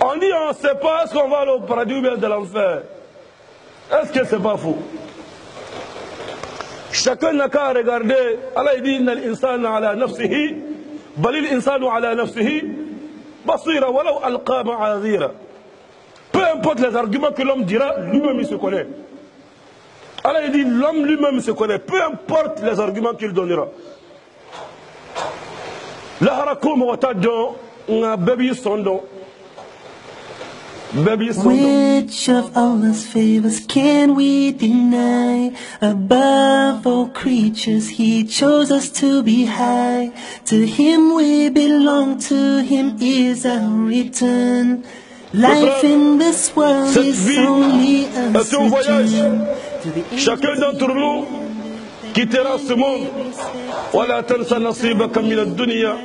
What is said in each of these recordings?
On dit on ne sait pas est-ce qu'on va aller au paradis ou bien de l'enfer. Est-ce que c'est pas faux? Chacun n'a qu'à regarder. Allah dit inna al-insana ala nafsihi balil insanu ala nafsihi basira walau alqa ma'azira. Peu importe les arguments que l'homme dira, lui-même il se connaît. Allah dit l'homme lui-même se connaît, peu importe les arguments qu'il donnera. La harakum wa tadon nga baby sondo. Which of Allah's favors can we deny? Above all creatures, He chose us to be high. To Him we belong, to Him is our return. Life in this world is only a sojourn. Chacun d'entre nous quittera ce monde. ولا تنس نصيبك من الدنيا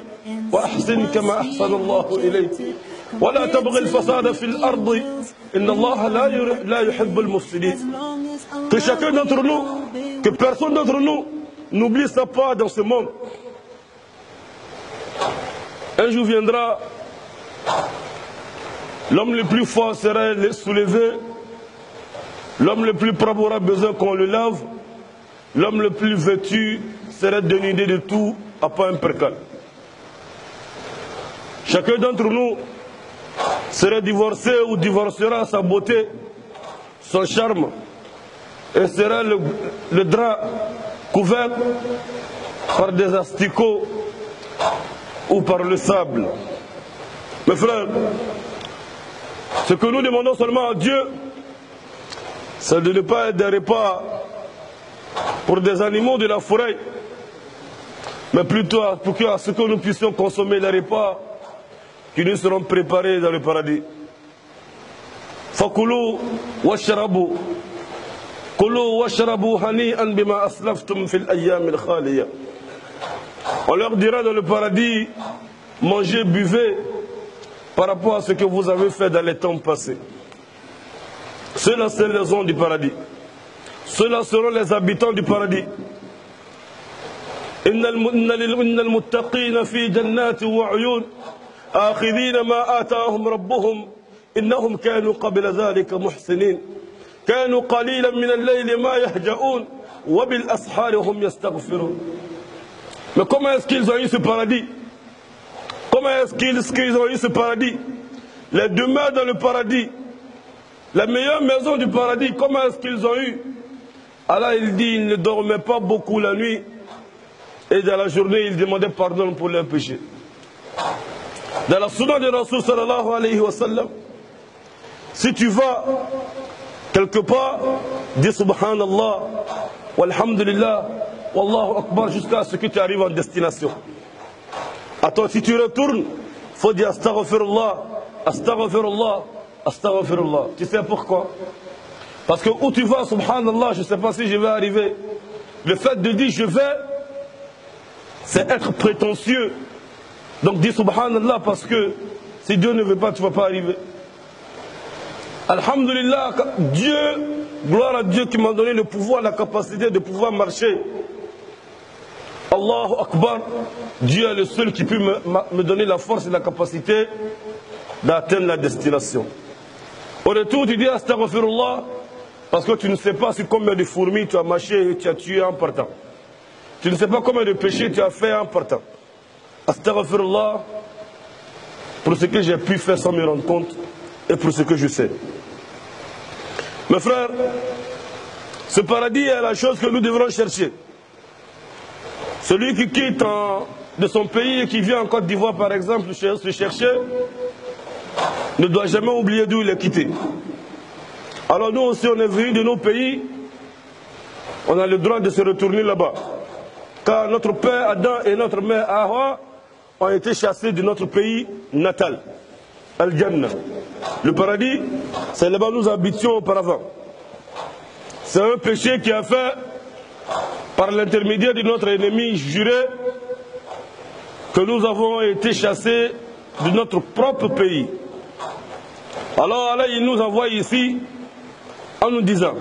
وأحسن كما أحسن الله إليك. ولا تبغي الفساد في الأرض إن الله لا يحب المفسدين. Que chacun d'entre nous, que personne d'entre nous n'oublie sa part dans ce monde. Un jour viendra, l'homme le plus fort sera soulevé, l'homme le plus propre aura besoin qu'on le lave, l'homme le plus vêtu sera dénudé de tout à pas un percal. Chacun d'entre nous sera divorcé ou divorcera sa beauté, son charme, et sera le drap couvert par des asticots ou par le sable. Mes frères, ce que nous demandons seulement à Dieu, c'est de ne pas être des repas pour des animaux de la forêt, mais plutôt pour que, à ce que nous puissions consommer les repas qui nous seront préparés dans le paradis. Fakulu washrabu kulu washrabu hani'an bima aslaftum fil ayyam al khaliya. On leur dira dans le paradis, mangez, buvez par rapport à ce que vous avez fait dans les temps passés. Ceux-là, c'est les gens du paradis. Ceux-là seront les habitants du paradis. Innal muttaqina fi jannati wa uyun آخذين ما آتاهم ربهم إنهم كانوا قبل ذلك محسنين كانوا قليلا من الليل ما يهجؤون وبالأسحار هم يستغفرون. Mais comment est-ce qu'ils ont eu ce paradis? Comment est-ce qu'ils ont eu ce paradis? Les demeures dans le paradis, la meilleure maison du paradis, comment est-ce qu'ils ont eu? Allah il dit ils ne dormaient pas beaucoup la nuit et dans la journée ils demandaient pardon pour leurs péchés. Dans la sunna de Rasul sallallahu alayhi wa sallam, si tu vas quelque part, dis subhanallah, walhamdulillah, wallahu akbar jusqu'à ce que tu arrives en destination. Attends, si tu retournes, il faut dire astaghfirullah, astaghfirullah, astaghfirullah. Tu sais pourquoi? Parce que où tu vas, subhanallah, je ne sais pas si je vais arriver. Le fait de dire je vais, c'est être prétentieux. Donc dis subhanallah parce que si Dieu ne veut pas, tu ne vas pas arriver. Alhamdulillah, Dieu, gloire à Dieu qui m'a donné le pouvoir, la capacité de pouvoir marcher. Allahu Akbar, Dieu est le seul qui peut me donner la force et la capacité d'atteindre la destination. Au retour, tu dis astaghfirullah parce que tu ne sais pas sur combien de fourmis tu as mâché et tu as tué en partant. Tu ne sais pas combien de péchés tu as fait en partant. Astaghfirullah pour ce que j'ai pu faire sans me rendre compte et pour ce que je sais. Mes frères, ce paradis est la chose que nous devrons chercher. Celui qui quitte de son pays et qui vient en Côte d'Ivoire par exemple se chercher ne doit jamais oublier d'où il est quitté. Alors nous aussi on est venus de nos pays, on a le droit de se retourner là-bas. Car notre père Adam et notre mère Hawa ont été chassés de notre pays natal, Al-Jannah. Le paradis, c'est là-bas où nous habitions auparavant. C'est un péché qui a fait, par l'intermédiaire de notre ennemi juré, que nous avons été chassés de notre propre pays. Alors Allah, il nous envoie ici en nous disant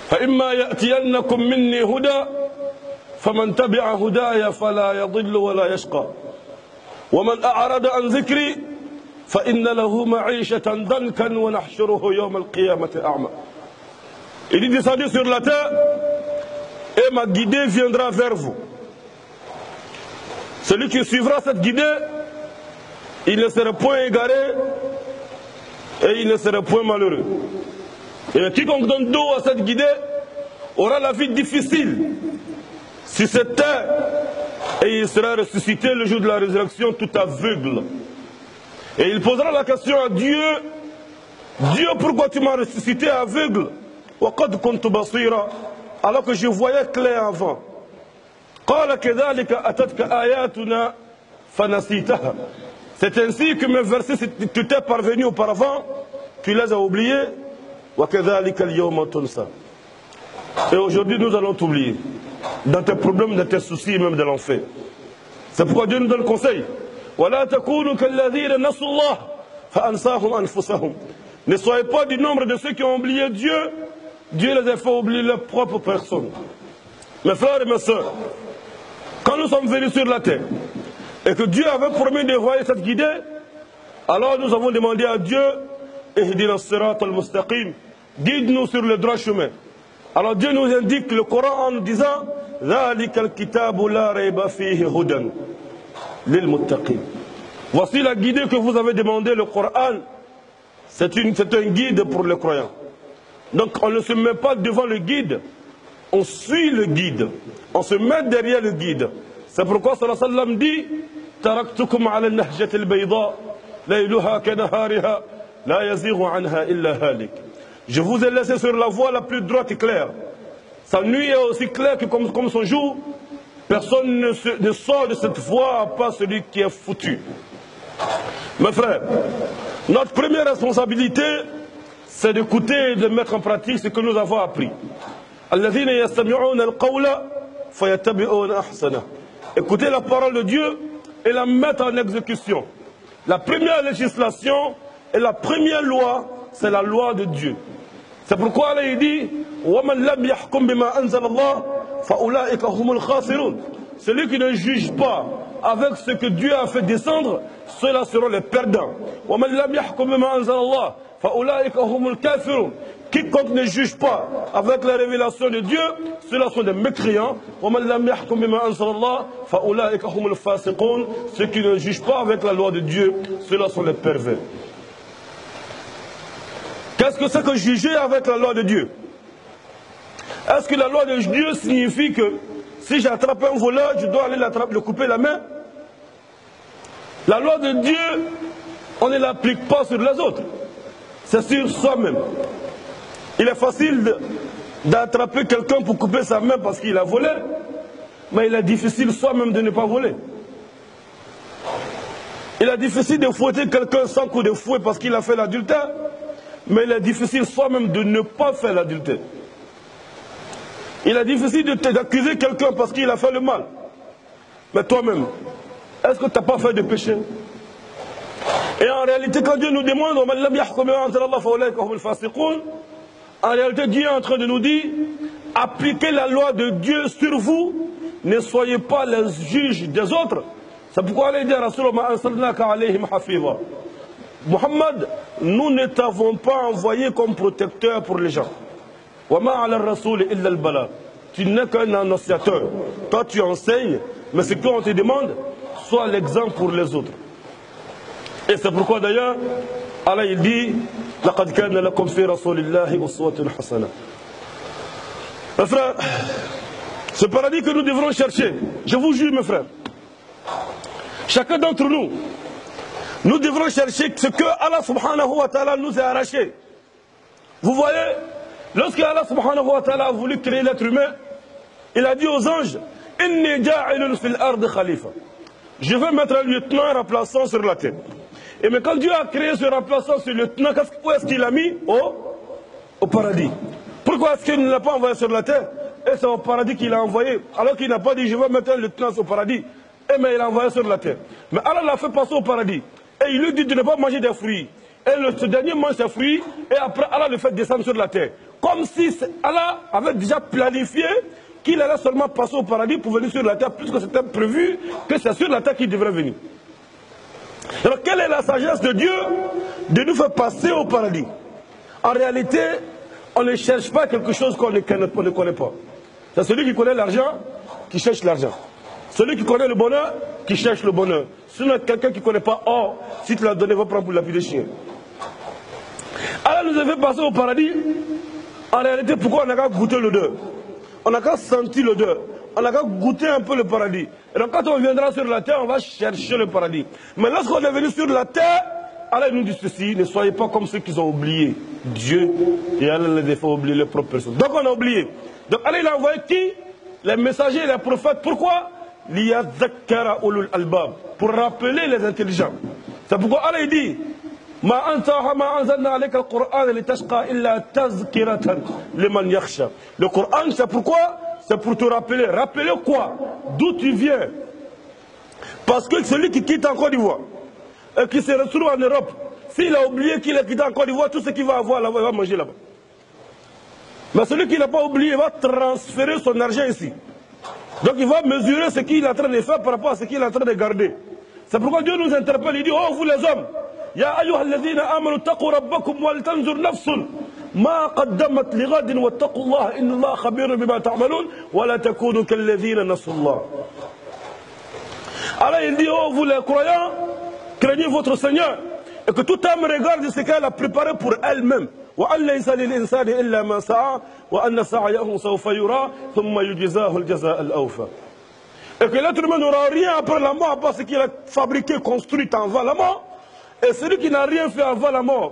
فَإِمَّا يَأْتِيَنَّكُم مِّنِّي هُدًى فمن تبع هدايا فلا يضل ولا يشقى ومن أعرض عن ذكري فإن له معيشة ضنكا ونحشره يوم القيامة أعمى. Il dit descendu sur la terre et ma guidée viendra vers vous. Celui qui suivra cette guidée, il ne sera point égaré et il ne sera point malheureux. Et quiconque donne dos à cette guidée aura la vie difficile sur cette terre et il sera ressuscité le jour de la résurrection tout aveugle. Et il posera la question à Dieu: Dieu, pourquoi tu m'as ressuscité aveugle? Alors que je voyais clair avant. C'est ainsi que mes versets t'étaient parvenus auparavant, tu les as oubliés. Et aujourd'hui nous allons t'oublier dans tes problèmes, dans tes soucis, même de l'enfer. C'est pourquoi Dieu nous donne le conseil. Ne soyez pas du nombre de ceux qui ont oublié Dieu. Dieu les a fait oublier leur propre personne. Mes frères et mes sœurs, quand nous sommes venus sur la terre et que Dieu avait promis d'envoyer cette guidée, alors nous avons demandé à Dieu: Ihdina as-sirat al-mustaqim, guide-nous sur le droit chemin. Alors Dieu nous indique le Coran en nous disant: Dhalika al-kitabu la rayba fihi hudan lil muttaqin. Voici la guidée que vous avez demandé, le Coran. C'est un guide pour les croyants. Donc on ne se met pas devant le guide, on suit le guide, on se met derrière le guide. C'est pourquoi sallallahu alayhi wa sallam dit: Taraktukum ala nahjati al-bayda, layluha kanahariha, la yazighu anha illa halik. Je vous ai laissé sur la voie la plus droite et claire. Sa nuit est aussi claire que comme son jour. Personne ne sort de cette voie à part celui qui est foutu. Mes frères, notre première responsabilité, c'est d'écouter et de mettre en pratique ce que nous avons appris. Écouter la parole de Dieu et la mettre en exécution. La première législation et la première loi, c'est la loi de Dieu. C'est pourquoi Allah dit: celui qui ne juge pas avec ce que Dieu a fait descendre, ceux-là seront les perdants. Quiconque ne juge pas avec la révélation de Dieu, ceux-là sont des mécréants. Ceux qui ne jugent pas avec la loi de Dieu, ceux-là sont les pervers. Qu'est-ce que c'est que juger avec la loi de Dieu? Est-ce que la loi de Dieu signifie que si j'attrape un voleur, je dois aller le couper la main? La loi de Dieu, on ne l'applique pas sur les autres. C'est sur soi-même. Il est facile d'attraper quelqu'un pour couper sa main parce qu'il a volé, mais il est difficile soi-même de ne pas voler. Il est difficile de fouetter quelqu'un sans coup de fouet parce qu'il a fait l'adultère, mais il est difficile soi-même de ne pas faire l'adultère. Il est difficile d'accuser quelqu'un parce qu'il a fait le mal. Mais toi-même, est-ce que tu n'as pas fait de péché? Et en réalité, quand Dieu nous demande, en réalité, Dieu est en train de nous dire: appliquez la loi de Dieu sur vous, ne soyez pas les juges des autres. C'est pourquoi Allah dit à Rasulullah: Muhammad, nous ne t'avons pas envoyé comme protecteur pour les gens. Tu n'es qu'un annonciateur. Toi tu enseignes, mais ce qu'on te demande, sois l'exemple pour les autres. Et c'est pourquoi d'ailleurs, Allah il dit: لَقَدْ كَانَ لَكُمْ فِي رَسُولِ اللَّهِ أُسْوَةٌ حَسَنَةٌ. Mes frères, ce paradis que nous devrons chercher, je vous jure mes frères, chacun d'entre nous, nous devrons chercher ce que Allah subhanahu wa ta'ala nous a arraché. Vous voyez, lorsque Allah subhanahu wa ta'ala a voulu créer l'être humain, il a dit aux anges: Inni ja'ilun fil ard khalifa. Je vais mettre un lieutenant remplaçant sur la terre. Et mais quand Dieu a créé ce remplaçant, ce lieutenant, où est-ce qu'il l'a mis? Au paradis. Pourquoi est-ce qu'il ne l'a pas envoyé sur la terre? Et c'est au paradis qu'il l'a envoyé. Alors qu'il n'a pas dit: je vais mettre un lieutenant au paradis. Et mais il l'a envoyé sur la terre. Mais Allah l'a fait passer au paradis. Et il lui dit de ne pas manger des fruits. Et ce dernier mange ses fruits. Et après Allah le fait descendre sur la terre. Comme si Allah avait déjà planifié qu'il allait seulement passer au paradis pour venir sur la terre, puisque c'était prévu que c'est sur la terre qu'il devrait venir. Alors quelle est la sagesse de Dieu de nous faire passer au paradis? En réalité, on ne cherche pas quelque chose qu'on ne connaît pas. C'est celui qui connaît l'argent qui cherche l'argent. Celui qui connaît le bonheur qui cherche le bonheur. Sinon, quelqu'un qui ne connaît pas, oh, si tu l'as donné, va prendre pour lapis de chien. Alors nous avons fait passer au paradis. En réalité, pourquoi on n'a qu'à goûter l'odeur? On n'a qu'à sentir l'odeur. On n'a qu'à goûter un peu le paradis. Et donc quand on viendra sur la terre, on va chercher le paradis. Mais lorsqu'on est venu sur la terre, Allah nous dit ceci, ne soyez pas comme ceux qui ont oublié Dieu. Et Allah les fait oublier leurs propres personnes. Donc on a oublié. Donc Allah il a envoyé qui? Les messagers et les prophètes. Pourquoi? Pour rappeler les intelligents. C'est pourquoi Allah il dit le Coran, c'est pourquoi? C'est pour te rappeler. Rappeler quoi? D'où tu viens. Parce que celui qui quitte en Côte d'Ivoire et qui se retrouve en Europe, s'il a oublié qu'il a quitté en Côte d'Ivoire, tout ce qu'il va avoir là-bas, il va manger là-bas. Mais celui qui n'a pas oublié, il va transférer son argent ici. Donc il va mesurer ce qu'il est en train de faire par rapport à ce qu'il est en train de garder. C'est pourquoi Dieu nous interpelle, il dit, oh vous les hommes, Ya ayyuhalladhina amanu taqu rabbakum wal tanzur nafsun ma qaddamat lighadin wattaqullaha innallaha khabirun bima ta'malun wa la takunu kalladhina nasullah. Alors il dit, oh vous les croyants, craignez votre Seigneur et que toute âme regarde ce qu'elle a préparé pour elle-même. وأن ليس للإنسان إلا ما سعى وأن سعيه سوف يرى ثم يجزاه الجزاء الأوفى. Et que l'être humain n'aura rien après la mort, parce qu'il a fabriqué, construit avant la mort. Et celui qui n'a rien fait avant la mort,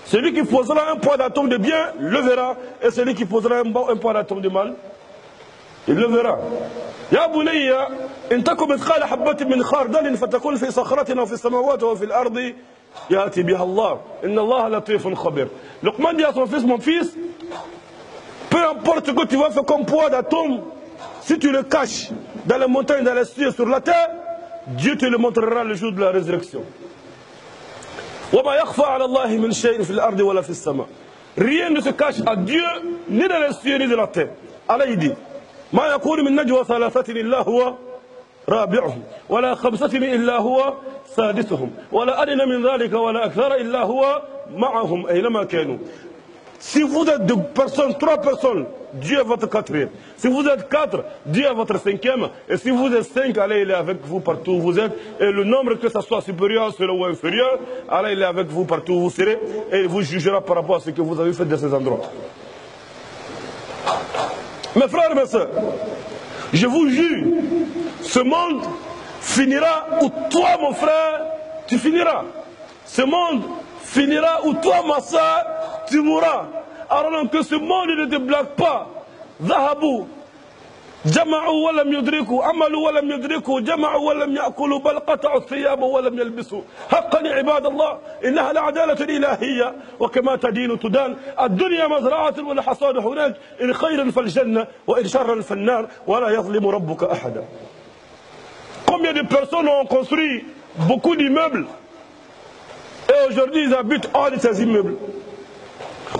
celui qui posera un poids d'atome de bien, le verra. Et celui qui posera un poids d'atome de mal, il le verra. يا بني إن تكن مثقال حبة من خردل فتكون في صخرة أو في السماوات أو في الأرض يأتي بها الله إن الله لطيف خبير. Luqman dit à son fils, mon fils, peu importe ce que tu vas faire comme poids d'atome, si tu le caches dans les montagnes, dans les cieux, sur la terre, Dieu te le montrera le jour de la résurrection. وما يخفى على الله من شيء في الأرض ولا في السماء. Rien ne se cache à Dieu, ni dans les cieux, ni dans la terre. Allah il dit ما يكون من نجوى ثلاثة إلا هو رابعهم ولا خمسة إلا هو سادسهم ولا أدنى من ذلك ولا أكثر إلا هو معهم أينما كانوا. Si vous êtes deux personnes, trois personnes, Dieu est votre quatrième. Si vous êtes quatre, Dieu est votre cinquième. Et si vous êtes cinq, Allah il est avec vous partout où vous êtes. Et le nombre que ce soit supérieur ou inférieur, Allah il est avec vous partout où vous serez. Et il vous jugera par rapport à ce que vous avez fait de ces endroits. Mes frères et mes soeurs, je vous jure, ce monde finira où toi, mon frère, tu finiras. Ce monde finira où toi, ma soeur, tu mourras. Alors que ce monde ne te blague pas. ذهبوا جمعوا ولم يدركوا عملوا ولم يدركوا جمعوا ولم يأكلوا بل قطعوا الثياب ولم يلبسوا حقا عباد الله إنها العدالة الإلهية وكما تدين تدان الدنيا مزرعة والحصاد هناك إن خيرا فالجنة وإن شرا فالنار ولا يظلم ربك أحدا. Combien de personnes ont construit beaucoup d'immeubles et aujourd'hui ils habitent hors de ces immeubles?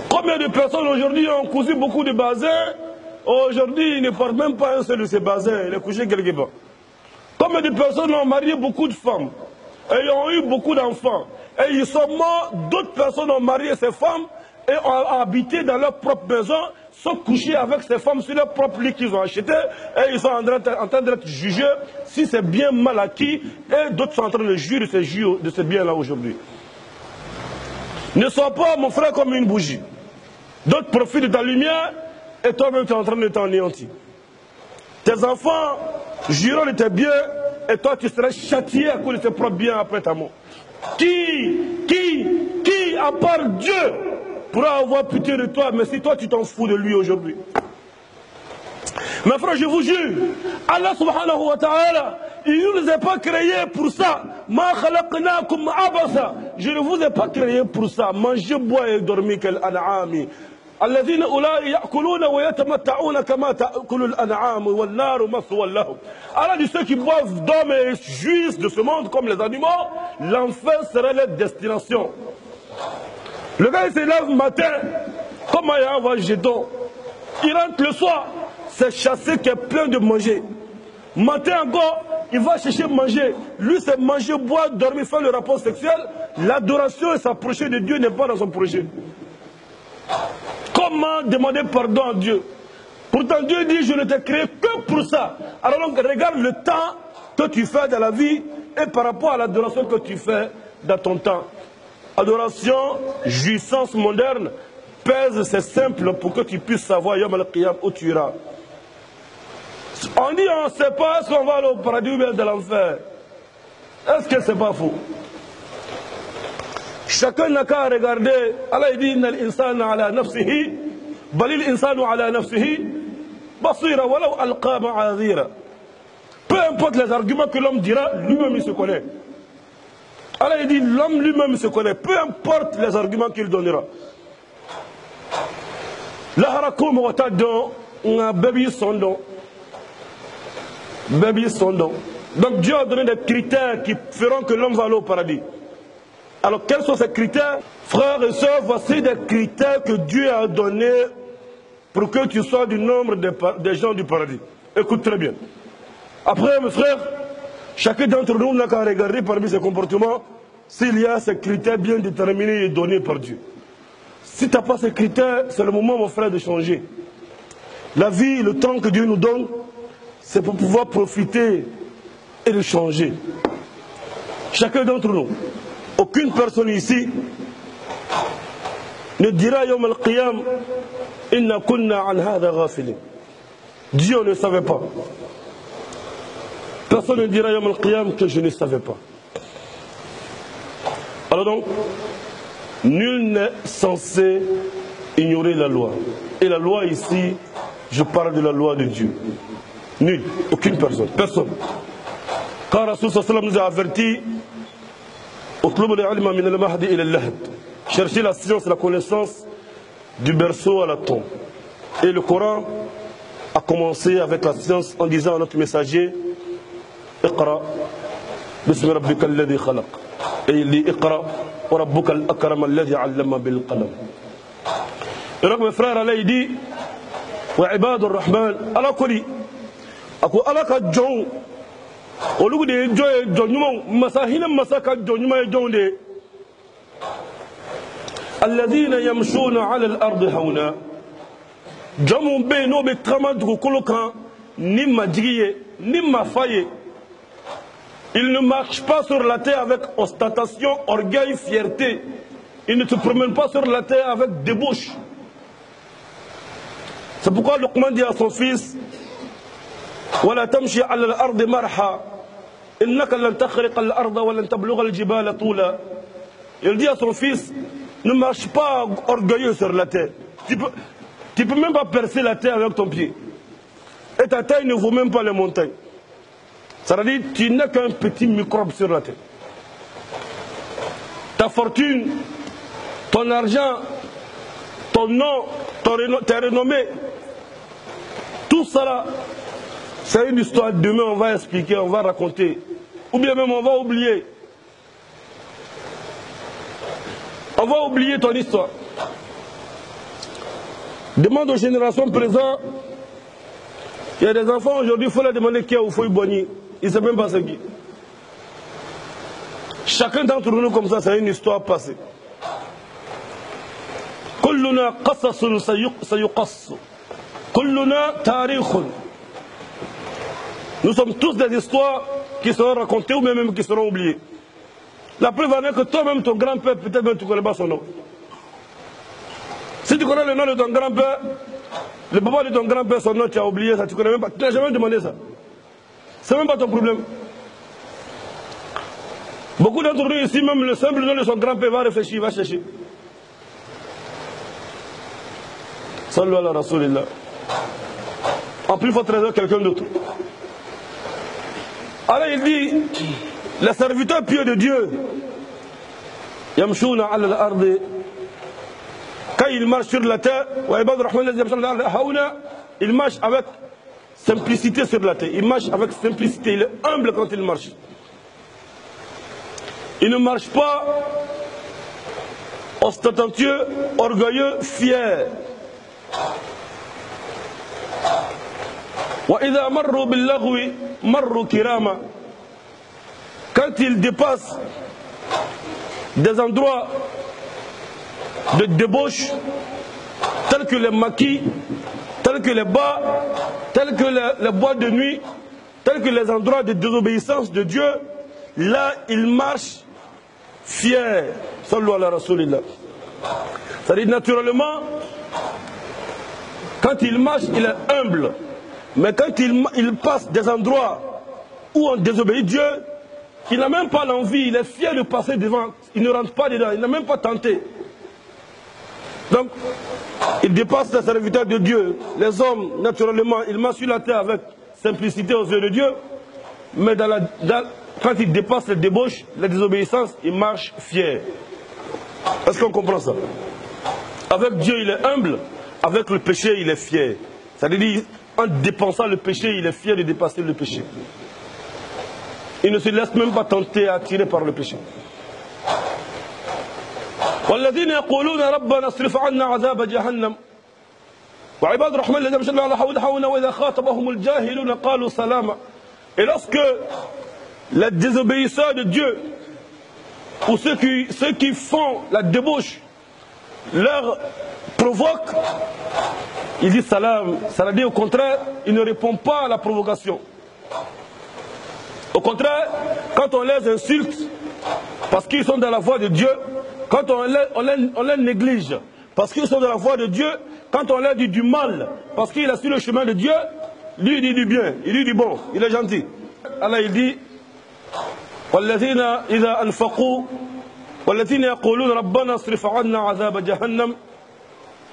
Combien de personnes aujourd'hui ont cousu beaucoup de bassins? Aujourd'hui, ils ne portent même pas un seul de ces bassins, il est couché quelque part. Combien de personnes ont marié beaucoup de femmes et ont eu beaucoup d'enfants? Et ils sont morts, d'autres personnes ont marié ces femmes et ont habité dans leur propre maison, sont couchés avec ces femmes sur leur propre lit qu'ils ont acheté et ils sont en train d'être jugés si c'est bien mal acquis et d'autres sont en train de juger de ce bien-là aujourd'hui. Ne sois pas, mon frère, comme une bougie. D'autres profitent de ta lumière et toi-même tu es en train de t'anéantir. Tes enfants jureront de tes biens et toi tu seras châtié à cause de tes propres biens après ta mort. Qui, à part Dieu, pourra avoir pitié de toi, mais si toi tu t'en fous de lui aujourd'hui? Mes frères, je vous jure, Allah subhanahu wa ta'ala, il ne nous a pas créés pour ça. Ma khalaqnakum abasa. Je ne vous ai pas créé pour ça. Mangez, boire et dormir quel an'ami. الذين أولئك يأكلون ويتمتعون كما تأكل الأنعام والنار مثوى لهم. Allah dit ceux qui boivent, dorment et jouissent de ce monde comme les animaux, l'enfer sera leur destination. Le gars il se lève le matin, comme il envoie un jeton. Il rentre le soir, c'est chassé qui est plein de manger. Matin encore, il va chercher manger. Lui, c'est manger, boire, dormir, faire le rapport sexuel. L'adoration et s'approcher de Dieu n'est pas dans son projet. Comment demander pardon à Dieu? Pourtant, Dieu dit, je ne t'ai créé que pour ça. Alors donc, regarde le temps que tu fais dans la vie et par rapport à l'adoration que tu fais dans ton temps. Adoration, jouissance moderne, pèse, c'est simple pour que tu puisses savoir Yom al-Qiyam où tu iras. On dit, on ne sait pas si on va aller au paradis ou bien dans l'enfer. Est-ce que c'est pas faux? Chacun n'a qu'à regarder. Allah dit, Inna l'insana ala nafsihi, balil insanu ala nafsihi, basira walaw alqa ma'azira. Peu importe les arguments que l'homme dira, lui-même il se connaît. Allah dit, l'homme lui-même se connaît, peu importe les arguments qu'il donnera. Laharakum watadon, un bébé sondon. Bébé sondon. Donc Dieu a donné des critères qui feront que l'homme va aller au paradis. Alors quels sont ces critères? Frères et sœurs, voici des critères que Dieu a donnés pour que tu sois du nombre des gens du paradis. Écoute très bien. Après, mes frères, chacun d'entre nous n'a qu'à regarder parmi ses comportements s'il y a ces critères bien déterminés et donnés par Dieu. Si tu n'as pas ces critères, c'est le moment, mon frère, de changer. La vie, le temps que Dieu nous donne, c'est pour pouvoir profiter et de changer. Chacun d'entre nous, aucune personne ici ne dira Yom al-Qiyam, Inna kunna an hadha ghafilin. Dieu ne savait pas. Personne ne dira Yom al-Qiyam que je ne savais pas. Alors donc, nul n'est censé ignorer la loi. Et la loi ici, je parle de la loi de Dieu. Nul, aucune personne, personne. Car Rasul sallam nous a averti, cherchez la science et la connaissance du berceau à la tombe. Et le Coran a commencé avec la science en disant à notre messager, Iqra, bismi rabbika alladhi khalaq. Et il dit Iqra, wa rabbuka al-akram alladhi allama bil qalam. Et donc mes frères, Allah il dit, wa ibadur rahman, Allah kodi, ako Allah ka jon, olugu de joye jonyuma, masahina masaka jonyuma jonde, alladhina yamshuna ala al-ardi hawna, jamu be no be trama du kolokan, ni majiye, ni mafaye. Il ne marche pas sur la terre avec ostentation, orgueil, fierté. Il ne se promène pas sur la terre avec débauche. C'est pourquoi Luqman dit à son fils, وَلَا تَمْشِي عَلَى الْأَرْضِ مَرْحًا إِنَّكَ لَنْ تَخْرِقَ الْأَرْضَ وَلَنْ تَبْلُغَ الْجِبَالَ طُولًا. Il dit à son fils, ne marche pas orgueilleux sur la terre. Tu peux même pas percer la terre avec ton pied. Et ta taille ne vaut même pas les montagnes. Ça veut dire que tu n'es qu'un petit microbe sur la terre. Ta fortune, ton argent, ton nom, ta renommée, tout ça, c'est une histoire. Demain, on va expliquer, on va raconter. Ou bien même, on va oublier. On va oublier ton histoire. Demande aux générations présentes. Il y a des enfants aujourd'hui, il faut leur demander qui est au fouille Boni. Il ne sait même pas ce qui. Chacun d'entre nous comme ça, c'est une histoire passée. Kulluna qasasun sayuqassu. Kulluna tarikhun. Nous sommes tous des histoires qui seront racontées ou même qui seront oubliées. La preuve en est que toi-même, ton grand-père, peut-être même tu ne connais pas son nom. Si tu connais le nom de ton grand-père, le papa de ton grand-père, son nom, tu as oublié ça, tu ne connais même pas. Tu n'as jamais demandé ça. C'est même pas ton problème. Beaucoup d'entre nous ici, même le simple nom de son grand-père va réfléchir, va chercher. Sallu ala Rasulillah. En plus, il faut traiter quelqu'un d'autre. Alors il dit, les serviteurs pieux de Dieu, Yamshuna ala al-ardi, quand ils marchent sur la terre, ils marchent avec simplicité sur la terre. Il marche avec simplicité. Il est humble quand il marche. Il ne marche pas ostentatieux, orgueilleux, fier. وإذا مروا باللغو مروا كراما. quand il dépasse des endroits de débauche, tels que les maquis, tels que les bas, tels que les boîtes de nuit, tels que les endroits de désobéissance de Dieu, là il marche fier. Sallu ala Rasulillah. C'est-à-dire naturellement, quand il marche, il est humble. Mais quand il passe des endroits où on désobéit Dieu, il n'a même pas l'envie, il est fier de passer devant, il ne rentre pas dedans, il n'a même pas tenté. Donc, il dépasse les serviteurs de Dieu. Les hommes, naturellement, ils marchent sur la terre avec simplicité aux yeux de Dieu, mais quand il dépasse les débauches, les désobéissances, il marche fier. Est-ce qu'on comprend ça? Avec Dieu, il est humble, avec le péché, il est fier. C'est-à-dire, en dépensant le péché, il est fier de dépasser le péché. Il ne se laisse même pas tenter à attirer par le péché. والذين يقولون ربنا اصرف عنا عذاب جهنم وعباد الرحمن الذين يمشون على حولنا وإذا خاطبهم الجاهلون قالوا سلاما. Et lorsque les désobéisseurs de Dieu ou ceux qui font la débauche leur provoquent, ils disent salam. Ça veut dire au contraire, ils ne répondent pas à la provocation. Au contraire, quand on les insulte parce qu'ils sont dans la voie de Dieu, quand on les néglige parce qu'ils sont dans la voie de Dieu, quand on leur dit du mal parce qu'il a su le chemin de Dieu, lui il dit du bien, il dit du bon, il est gentil. Allah il dit والذين إذا أنفقوا والذين يقولون ربنا اصرف عنا عذاب جهنم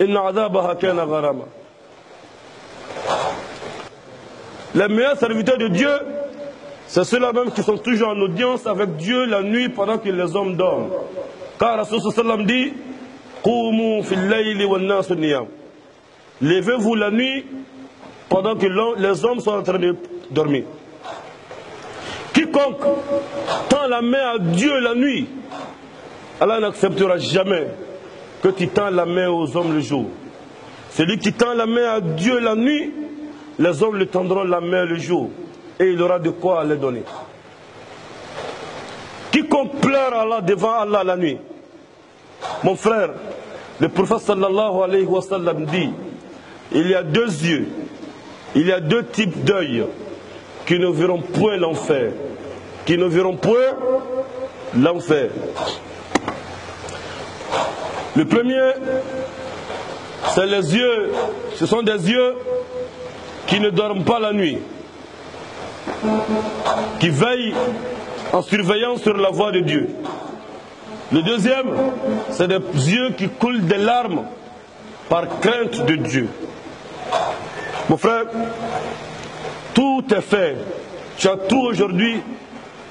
إن عذابها كان غراما. Les meilleurs serviteurs de Dieu, c'est ceux-là même qui sont toujours en audience avec Dieu la nuit pendant que les hommes dorment. Car Rasul sallam dit Qumu fil layli wan nas niyam. Levez-vous la nuit pendant que les hommes sont en train de dormir. Quiconque tend la main à Dieu la nuit, Allah n'acceptera jamais que tu tends la main aux hommes le jour. Celui qui tend la main à Dieu la nuit, les hommes lui tendront la main le jour et il aura de quoi les donner. Quiconque pleure Allah devant Allah la nuit, mon frère, le prophète sallallahu alayhi wa sallam dit, il y a deux yeux, il y a deux types d'œils qui ne verront point l'enfer. Qui ne verront point l'enfer. Le premier, c'est les yeux, ce sont des yeux qui ne dorment pas la nuit, qui veillent en surveillant sur la voie de Dieu. Le deuxième, c'est des yeux qui coulent des larmes par crainte de Dieu. Mon frère, tout est fait. Tu as tout aujourd'hui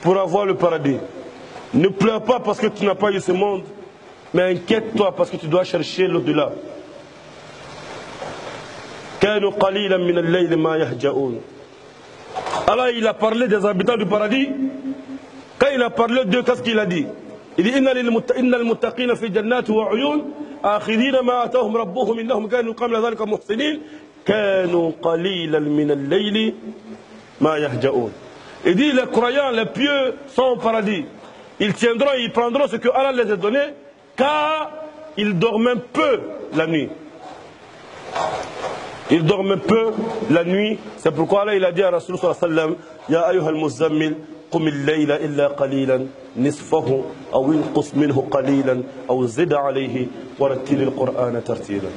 pour avoir le paradis. Ne pleure pas parce que tu n'as pas eu ce monde, mais inquiète-toi parce que tu dois chercher l'au-delà. Allah il a parlé des habitants du paradis. Quand il a parlé d'eux, qu'est-ce qu'il a dit? Il dit Inna al-muttaqina fi jannati wa uyun akhidina ma atahum rabbuhum innahum kanu qabla dhalika muhsinin kanu qalilan min al-layli ma yahja'un. Il dit les croyants, les pieux sont au paradis. Ils tiendront, ils prendront ce que Allah les a donné, car ils dorment peu la nuit. Ils dorment peu la nuit. C'est pourquoi Allah il a dit à Rasul sallallahu alayhi wa sallam Ya ayyuhal muzammil قم الليل إلا قليلا نصفه أو انقص منه قليلا أو زد عليه ورتل القرآن ترتيلا.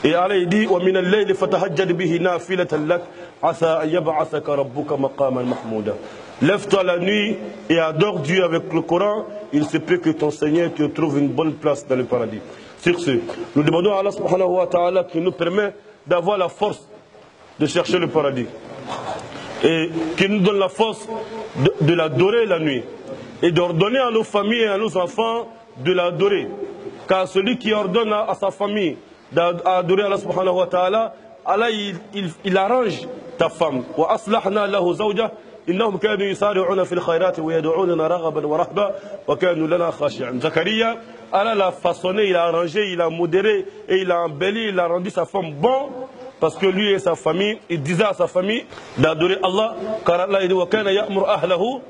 Et Allah dit ومن الليل فتهجد به نافلة لك عسى أن يبعثك ربك مقاما محمودا. Lève-toi la nuit et adore Dieu avec le Coran. Il se peut que ton Seigneur te trouve une bonne place dans le paradis. Sur ce, nous demandons à Allah subhanahu wa ta'ala qui nous permet d'avoir la force de chercher le paradis. Et qui nous donne la force de l'adorer la nuit. Et d'ordonner à nos familles et à nos enfants de l'adorer. Car celui qui ordonne à sa famille d'adorer Allah subhanahu wa ta'ala, Allah il arrange ta femme. Wa aslahna lahu zawjah innahum kanu yusari'una fil khayrati wa yad'unana raghaban wa rahba wa kanu lana khashi'an. Zakaria, Allah l'a façonné, il a arrangé, il a modéré et il a embelli, il a rendu sa femme bon. Parce que lui et sa famille, il disait à sa famille d'adorer Allah, car Allah il dit وَكَانَ يَأْمُرُ أَهْلَهُ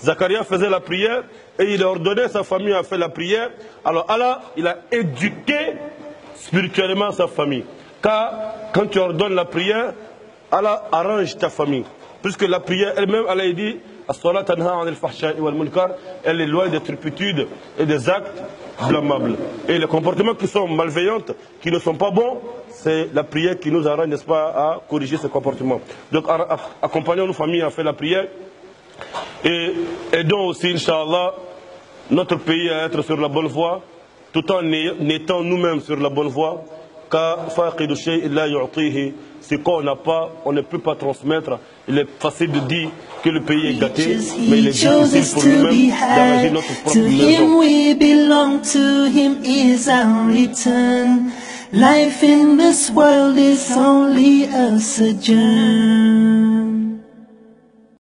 Zacharia faisait la prière et il a ordonné à sa famille à faire la prière. Alors Allah, il a éduqué spirituellement sa famille. Car quand tu ordonnes la prière, Allah arrange ta famille. Puisque la prière elle-même, Allah a dit, elle est loin des turpitudes et des actes blâmables. Et les comportements qui sont malveillants, qui ne sont pas bons, c'est la prière qui nous arrange, n'est-ce pas, à corriger ces comportements. Donc accompagnons nos familles à faire la prière et aidons aussi, Inch'Allah, notre pays à être sur la bonne voie, tout en étant nous-mêmes sur la bonne voie. Car ce qu'on n'a pas, on ne peut pas transmettre. Il est facile de dire que le pays est gâté, mais il est difficile pour nous-mêmes d'arranger notre propre maison. To him we belong, to him is our return. Life in this world is only a sojourn.